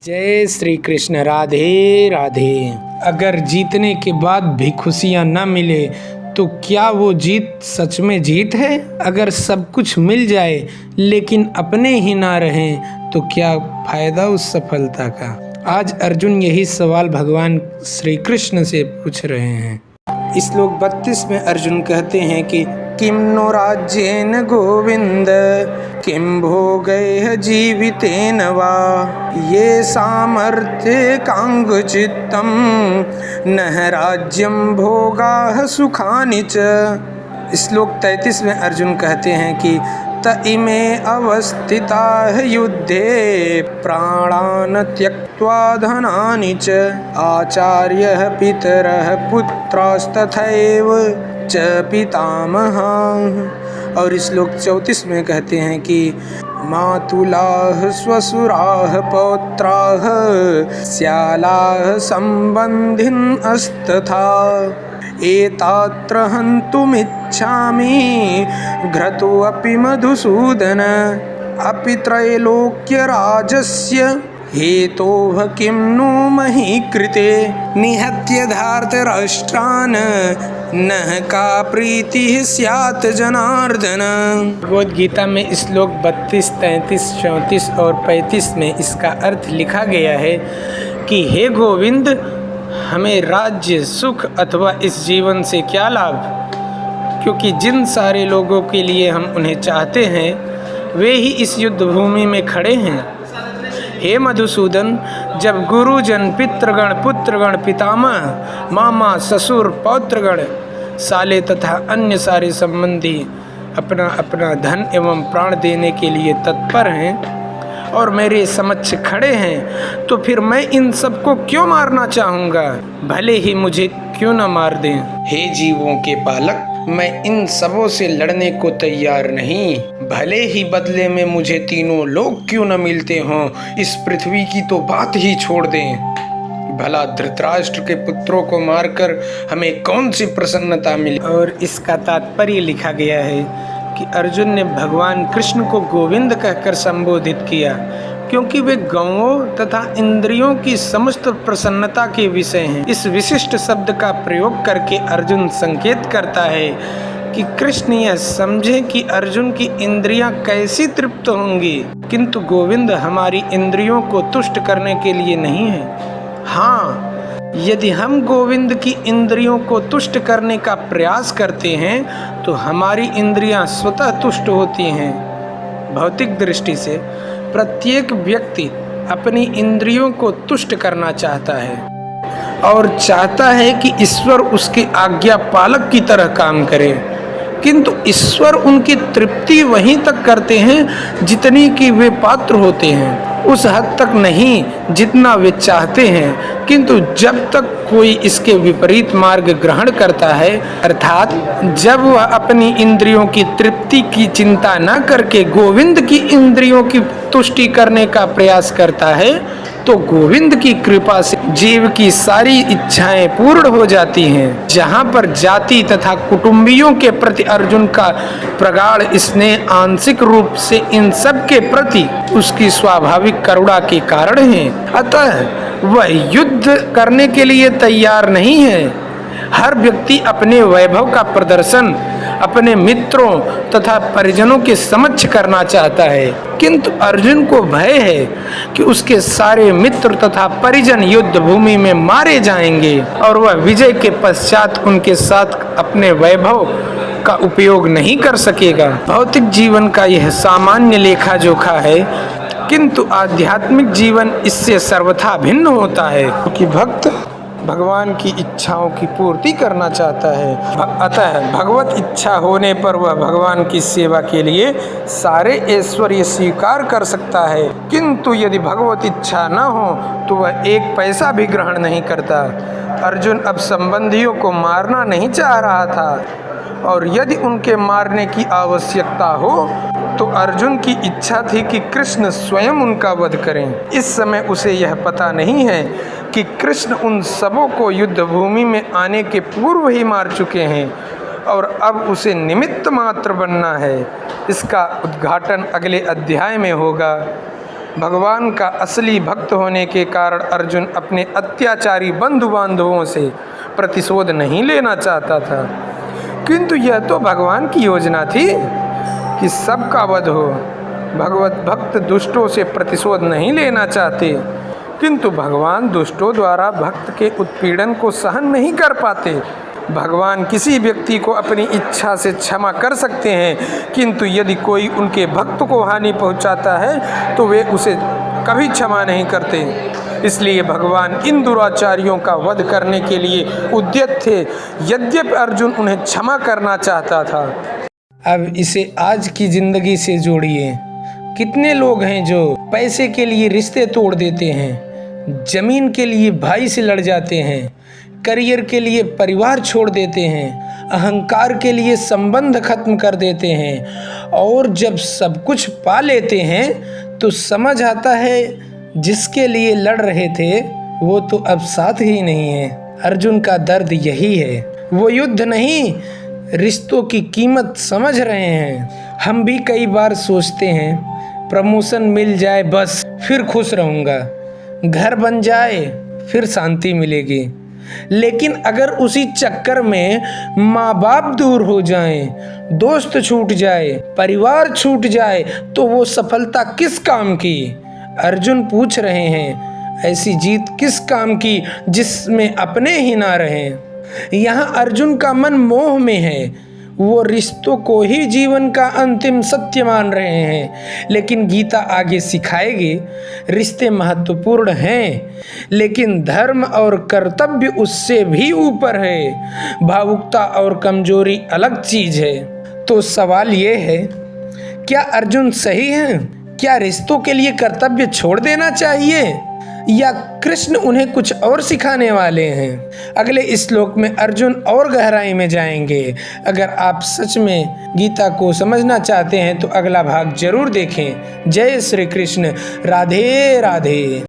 जय श्री कृष्ण। राधे राधे। अगर जीतने के बाद भी खुशियाँ न मिले तो क्या वो जीत सच में जीत है? अगर सब कुछ मिल जाए लेकिन अपने ही ना रहें तो क्या फायदा उस सफलता का? आज अर्जुन यही सवाल भगवान श्री कृष्ण से पूछ रहे हैं। श्लोक 32 में अर्जुन कहते हैं कि किम नो राज्येन गोविंद किम भोगैः जीवितेन वा ये सामर्थ्य कांगचित्तम नह राज्यम भोगाः सुखानि च। श्लोक 33 में अर्जुन कहते हैं कि त इमे अवस्थिताः युद्धे प्राणान् त्यक्त्वा धनानि च आचार्यः पितरः पुत्रास्तथैव च पितामहाः। और श्लोक 34 में कहते हैं कि मातुलाः श्वशुराः पौत्राः स्यालाः सम्बन्धिन अस्तथा एतात्र हन्तुमिच्छामि घ्रतोऽपि मधुसूदन अपि त्रैलोक्यराजस्य हेतोः किं नु मही कृते निहत्य धार्तराष्ट्रान् नः का प्रीतिः स्यात् जनार्दन। भगवद गीता में श्लोक 32, 33, 34 और 35 में इसका अर्थ लिखा गया है कि हे गोविंद, हमें राज्य, सुख अथवा इस जीवन से क्या लाभ, क्योंकि जिन सारे लोगों के लिए हम उन्हें चाहते हैं वे ही इस युद्ध भूमि में खड़े हैं। हे मधुसूदन, जब गुरुजन, पितृगण, पुत्रगण, पितामह, मामा, ससुर, पौत्रगण, साले तथा अन्य सारे संबंधी अपना अपना धन एवं प्राण देने के लिए तत्पर हैं और मेरे समक्ष खड़े हैं, तो फिर मैं इन सबको क्यों मारना चाहूँगा, भले ही मुझे क्यों न मार दें। हे जीवों के पालक, मैं इन सबों से लड़ने को तैयार नहीं, भले ही बदले में मुझे तीनों लोग क्यों न मिलते हों, इस पृथ्वी की तो बात ही छोड़ दें। भला धृतराष्ट्र के पुत्रों को मारकर हमें कौन सी प्रसन्नता मिली। और इसका तात्पर्य लिखा गया है कि अर्जुन ने भगवान कृष्ण को गोविंद कहकर संबोधित किया, क्योंकि वे गौओं तथा इंद्रियों की समस्त प्रसन्नता के विषय हैं। इस विशिष्ट शब्द का प्रयोग करके अर्जुन संकेत करता है कि कृष्ण यह समझे कि अर्जुन की इंद्रियां कैसी तृप्त होंगी, किंतु गोविंद हमारी इंद्रियों को तुष्ट करने के लिए नहीं है। हाँ, यदि हम गोविंद की इंद्रियों को तुष्ट करने का प्रयास करते हैं तो हमारी इंद्रियां स्वतः तुष्ट होती हैं। भौतिक दृष्टि से प्रत्येक व्यक्ति अपनी इंद्रियों को तुष्ट करना चाहता है और चाहता है कि ईश्वर उसके आज्ञा पालक की तरह काम करे, किंतु ईश्वर उनकी तृप्ति वहीं तक करते हैं जितनी कि वे पात्र होते हैं, उस हद तक नहीं जितना वे चाहते हैं। किंतु जब तक कोई इसके विपरीत मार्ग ग्रहण करता है, अर्थात जब वह अपनी इंद्रियों की तृप्ति की चिंता न करके गोविंद की इंद्रियों की तुष्टि करने का प्रयास करता है, तो गोविंद की कृपा से जीव की सारी इच्छाएं पूर्ण हो जाती हैं। जहां पर जाति तथा कुटुंबियों के प्रति अर्जुन का प्रगाढ़ स्नेह आंशिक रूप से इन सब के प्रति उसकी स्वाभाविक करुणा के कारण है, अतः वह युद्ध करने के लिए तैयार नहीं है। हर व्यक्ति अपने वैभव का प्रदर्शन अपने मित्रों तथा परिजनों के समक्ष करना चाहता है, किंतु अर्जुन को भय है कि उसके सारे मित्र तथा परिजन युद्ध भूमि में मारे जाएंगे और वह विजय के पश्चात उनके साथ अपने वैभव का उपयोग नहीं कर सकेगा। भौतिक जीवन का यह सामान्य लेखा जोखा है, किंतु आध्यात्मिक जीवन इससे सर्वथा भिन्न होता है, क्योंकि भक्त भगवान की इच्छाओं की पूर्ति करना चाहता है। अतः भगवत इच्छा होने पर वह भगवान की सेवा के लिए सारे ऐश्वर्य स्वीकार कर सकता है, किंतु यदि भगवत इच्छा न हो तो वह एक पैसा भी ग्रहण नहीं करता। अर्जुन अब संबंधियों को मारना नहीं चाह रहा था, और यदि उनके मारने की आवश्यकता हो तो अर्जुन की इच्छा थी कि कृष्ण स्वयं उनका वध करें। इस समय उसे यह पता नहीं है कि कृष्ण उन सबों को युद्ध भूमि में आने के पूर्व ही मार चुके हैं और अब उसे निमित्त मात्र बनना है। इसका उद्घाटन अगले अध्याय में होगा। भगवान का असली भक्त होने के कारण अर्जुन अपने अत्याचारी बंधु बांधवों से प्रतिशोध नहीं लेना चाहता था, किंतु यह तो भगवान की योजना थी कि सबका वध हो। भगवत भक्त दुष्टों से प्रतिशोध नहीं लेना चाहते, किंतु भगवान दुष्टों द्वारा भक्त के उत्पीड़न को सहन नहीं कर पाते। भगवान किसी व्यक्ति को अपनी इच्छा से क्षमा कर सकते हैं, किंतु यदि कोई उनके भक्त को हानि पहुंचाता है तो वे उसे कभी क्षमा नहीं करते। इसलिए भगवान इन दुराचारियों का वध करने के लिए उद्यत थे, यद्यपि अर्जुन उन्हें क्षमा करना चाहता था। अब इसे आज की जिंदगी से जोड़िए। कितने लोग हैं जो पैसे के लिए रिश्ते तोड़ देते हैं, जमीन के लिए भाई से लड़ जाते हैं, करियर के लिए परिवार छोड़ देते हैं, अहंकार के लिए संबंध खत्म कर देते हैं, और जब सब कुछ पा लेते हैं तो समझ आता है जिसके लिए लड़ रहे थे वो तो अब साथ ही नहीं है। अर्जुन का दर्द यही है, वो युद्ध नहीं रिश्तों की कीमत समझ रहे हैं। हम भी कई बार सोचते हैं प्रमोशन मिल जाए बस फिर खुश रहूँगा, घर बन जाए फिर शांति मिलेगी, लेकिन अगर उसी चक्कर में माँ बाप दूर हो जाएं, दोस्त छूट जाए, परिवार छूट जाए तो वो सफलता किस काम की। अर्जुन पूछ रहे हैं ऐसी जीत किस काम की जिसमें अपने ही ना रहें। यहाँ अर्जुन का मन मोह में है, वो रिश्तों को ही जीवन का अंतिम सत्य मान रहे हैं, लेकिन गीता आगे सिखाएगी रिश्ते महत्वपूर्ण हैं, लेकिन धर्म और कर्तव्य उससे भी ऊपर है। भावुकता और कमजोरी अलग चीज है। तो सवाल ये है, क्या अर्जुन सही है? क्या रिश्तों के लिए कर्तव्य छोड़ देना चाहिए, या कृष्ण उन्हें कुछ और सिखाने वाले हैं? अगले श्लोक में अर्जुन और गहराई में जाएंगे। अगर आप सच में गीता को समझना चाहते हैं तो अगला भाग जरूर देखें। जय श्री कृष्ण। राधे राधे।